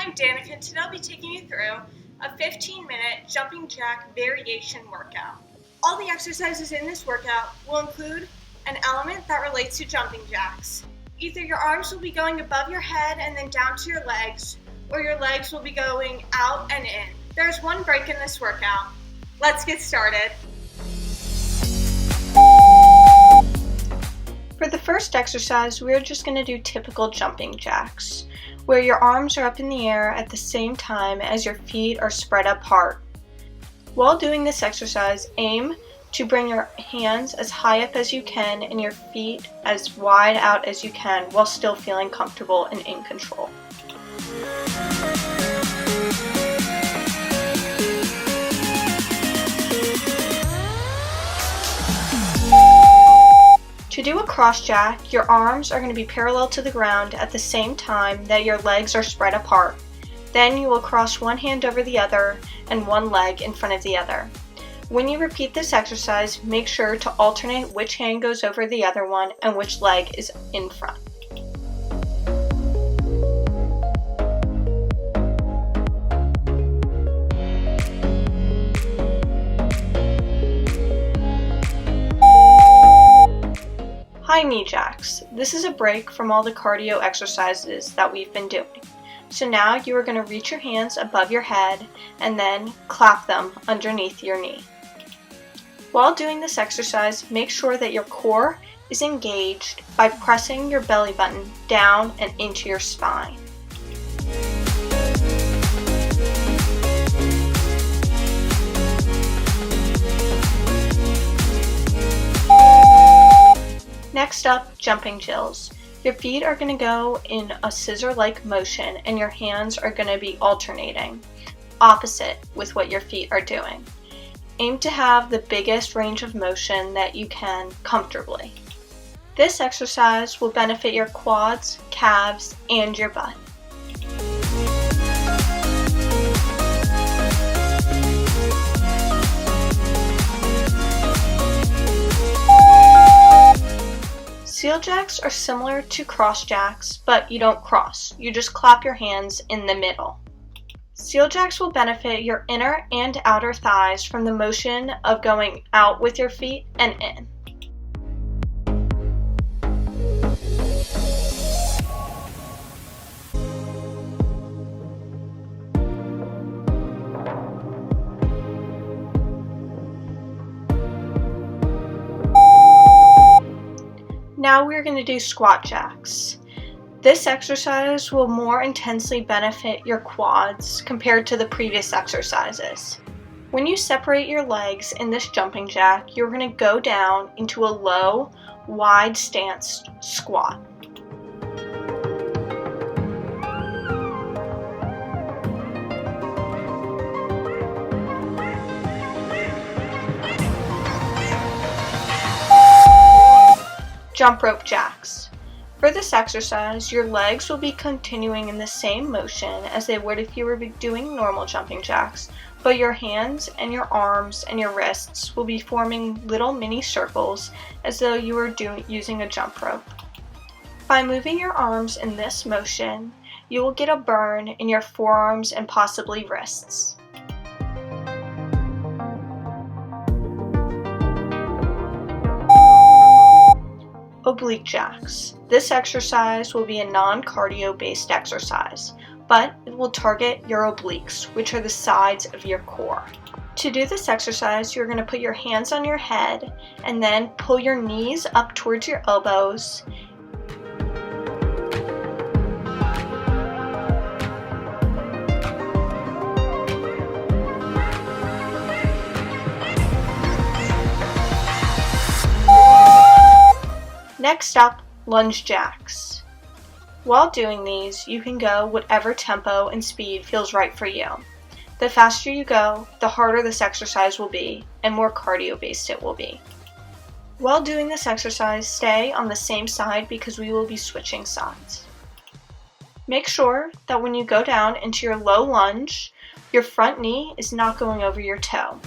I'm Danika, and today I'll be taking you through a 15-minute jumping jack variation workout. All the exercises in this workout will include an element that relates to jumping jacks. Either your arms will be going above your head and then down to your legs, or your legs will be going out and in. There's one break in this workout. Let's get started. For the first exercise, we're just going to do typical jumping jacks, where your arms are up in the air at the same time as your feet are spread apart. While doing this exercise, aim to bring your hands as high up as you can and your feet as wide out as you can while still feeling comfortable and in control. To do a cross jack, your arms are going to be parallel to the ground at the same time that your legs are spread apart. Then you will cross one hand over the other and one leg in front of the other. When you repeat this exercise, make sure to alternate which hand goes over the other one and which leg is in front. High knee jacks. This is a break from all the cardio exercises that we've been doing. So now you are going to reach your hands above your head and then clap them underneath your knee. While doing this exercise, make sure that your core is engaged by pressing your belly button down and into your spine. Next up, jumping jills. Your feet are going to go in a scissor-like motion and your hands are going to be alternating, opposite with what your feet are doing. Aim to have the biggest range of motion that you can comfortably. This exercise will benefit your quads, calves, and your butt. Seal jacks are similar to cross jacks, but you don't cross. You just clap your hands in the middle. Seal jacks will benefit your inner and outer thighs from the motion of going out with your feet and in. Now we're going to do squat jacks. This exercise will more intensely benefit your quads compared to the previous exercises. When you separate your legs in this jumping jack, you're going to go down into a low, wide stance squat. Jump rope jacks. For this exercise, your legs will be continuing in the same motion as they would if you were doing normal jumping jacks, but your hands and your arms and your wrists will be forming little mini circles as though you were using a jump rope. By moving your arms in this motion, you will get a burn in your forearms and possibly wrists. Oblique jacks. This exercise will be a non-cardio based exercise, but it will target your obliques, which are the sides of your core. To do this exercise, you're going to put your hands on your head and then pull your knees up towards your elbows. Next up, lunge jacks. While doing these, you can go whatever tempo and speed feels right for you. The faster you go, the harder this exercise will be, and more cardio-based it will be. While doing this exercise, stay on the same side because we will be switching sides. Make sure that when you go down into your low lunge, your front knee is not going over your toe.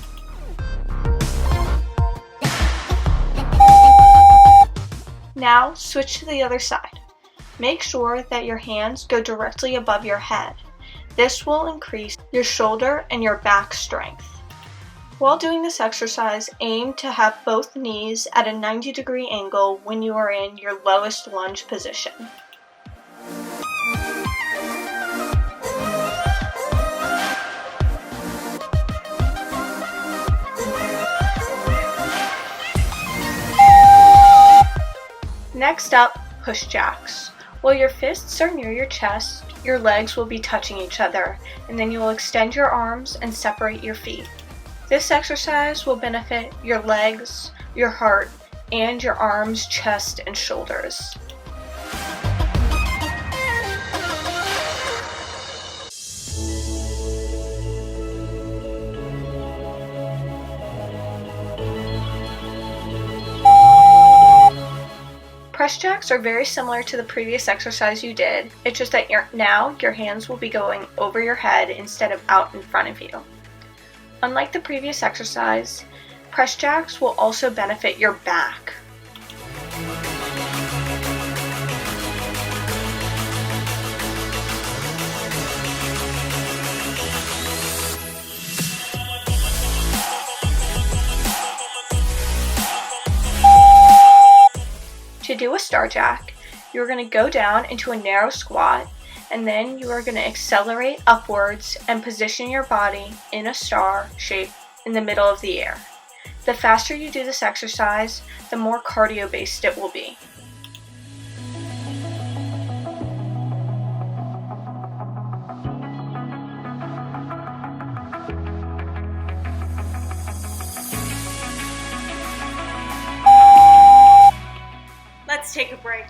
Now switch to the other side. Make sure that your hands go directly above your head. This will increase your shoulder and your back strength. While doing this exercise, aim to have both knees at a 90-degree angle when you are in your lowest lunge position. Next up, push jacks. While your fists are near your chest, your legs will be touching each other, and then you will extend your arms and separate your feet. This exercise will benefit your legs, your heart, and your arms, chest, and shoulders. Press jacks are very similar to the previous exercise you did. It's just that now your hands will be going over your head instead of out in front of you. Unlike the previous exercise, press jacks will also benefit your back. To do a star jack, you're going to go down into a narrow squat, and then you are going to accelerate upwards and position your body in a star shape in the middle of the air. The faster you do this exercise, the more cardio-based it will be. Let's take a break.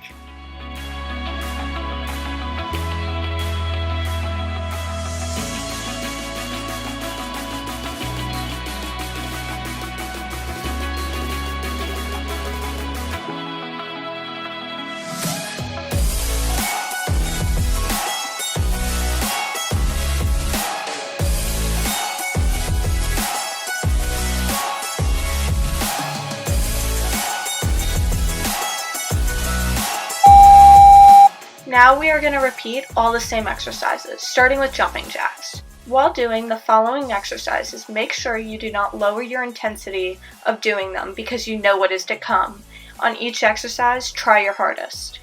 Now we are going to repeat all the same exercises, starting with jumping jacks. While doing the following exercises, make sure you do not lower your intensity of doing them because you know what is to come. On each exercise, try your hardest.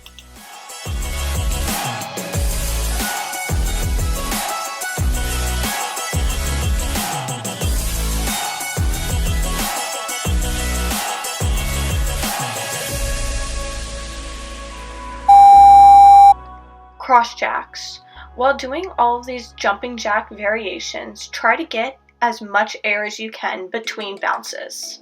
Cross jacks. While doing all of these jumping jack variations, try to get as much air as you can between bounces.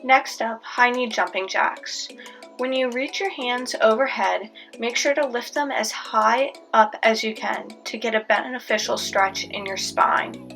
Next up, high knee jumping jacks. When you reach your hands overhead, make sure to lift them as high up as you can to get a beneficial stretch in your spine.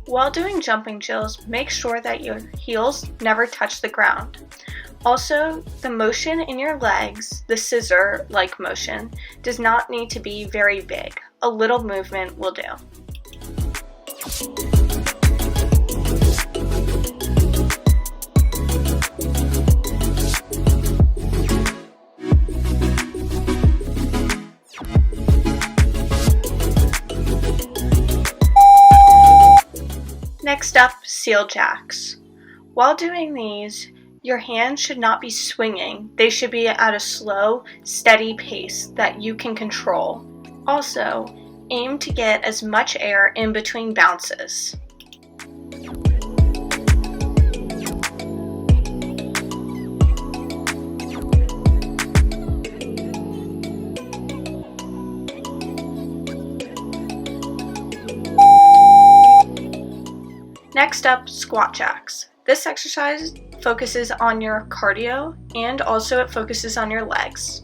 While doing jumping jills, make sure that your heels never touch the ground. Also, the motion in your legs, the scissor-like motion, does not need to be very big. A little movement will do. Next up, seal jacks. While doing these, your hands should not be swinging. They should be at a slow, steady pace that you can control. Also, aim to get as much air in between bounces. Next up, squat jacks. This exercise focuses on your cardio and also it focuses on your legs.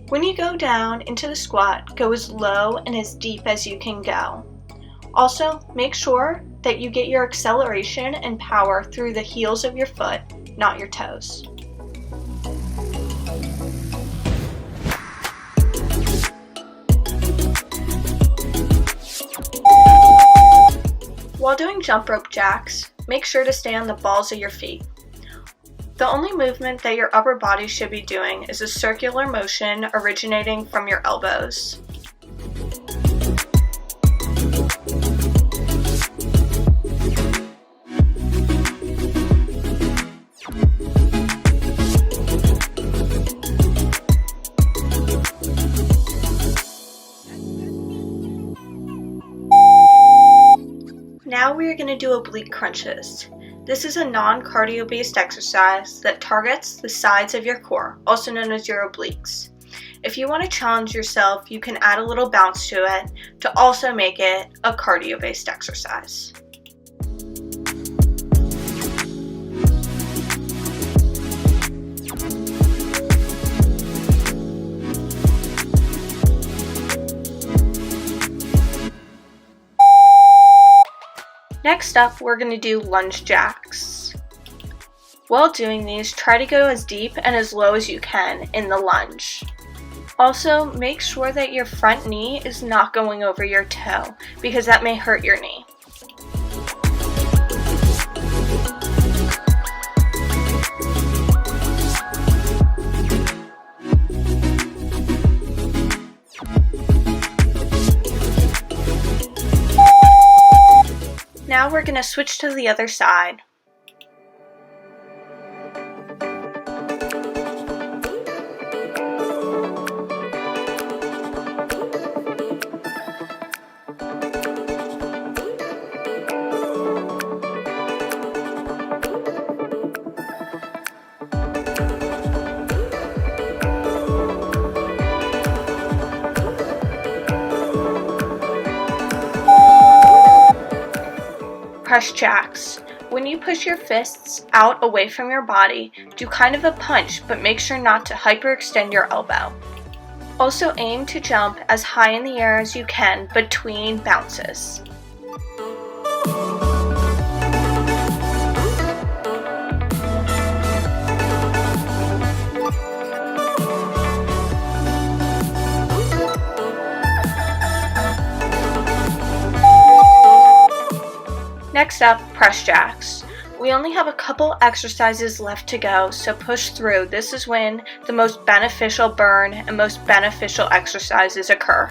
When you go down into the squat, go as low and as deep as you can go. Also, make sure that you get your acceleration and power through the heels of your foot, not your toes. While doing jump rope jacks, make sure to stay on the balls of your feet. The only movement that your upper body should be doing is a circular motion originating from your elbows. Now we are going to do oblique crunches. This is a non-cardio based exercise that targets the sides of your core, also known as your obliques. If you want to challenge yourself, you can add a little bounce to it to also make it a cardio based exercise. Next up, we're going to do lunge jacks. While doing these, try to go as deep and as low as you can in the lunge. Also, make sure that your front knee is not going over your toe because that may hurt your knee. Now we're going to switch to the other side. Press jacks. When you push your fists out away from your body, do kind of a punch, but make sure not to hyperextend your elbow. Also aim to jump as high in the air as you can between bounces. Next up, press jacks. We only have a couple exercises left to go, so push through. This is when the most beneficial burn and most beneficial exercises occur.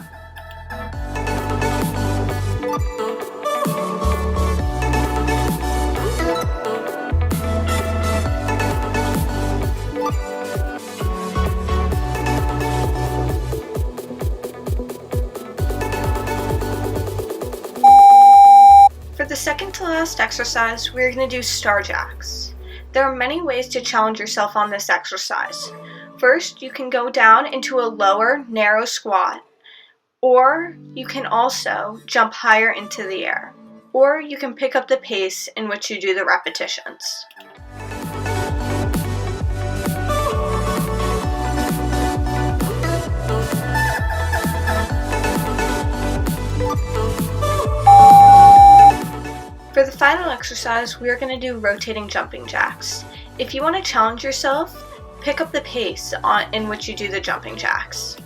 For the second to last exercise, we're going to do star jacks. There are many ways to challenge yourself on this exercise. First, you can go down into a lower, narrow squat, or you can also jump higher into the air, or you can pick up the pace in which you do the repetitions. For the final exercise, we are going to do rotating jumping jacks. If you want to challenge yourself, pick up the pace in which you do the jumping jacks.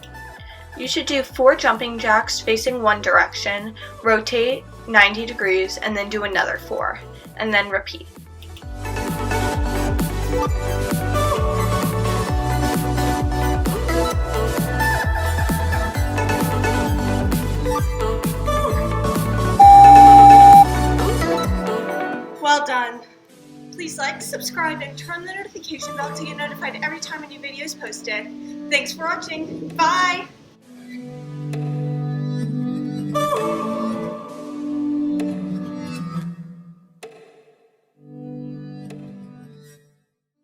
You should do 4 jumping jacks facing one direction, rotate 90 degrees, and then do another 4, and then repeat. Well done. Please like, subscribe, and turn the notification bell to get notified every time a new video is posted. Thanks for watching. Bye!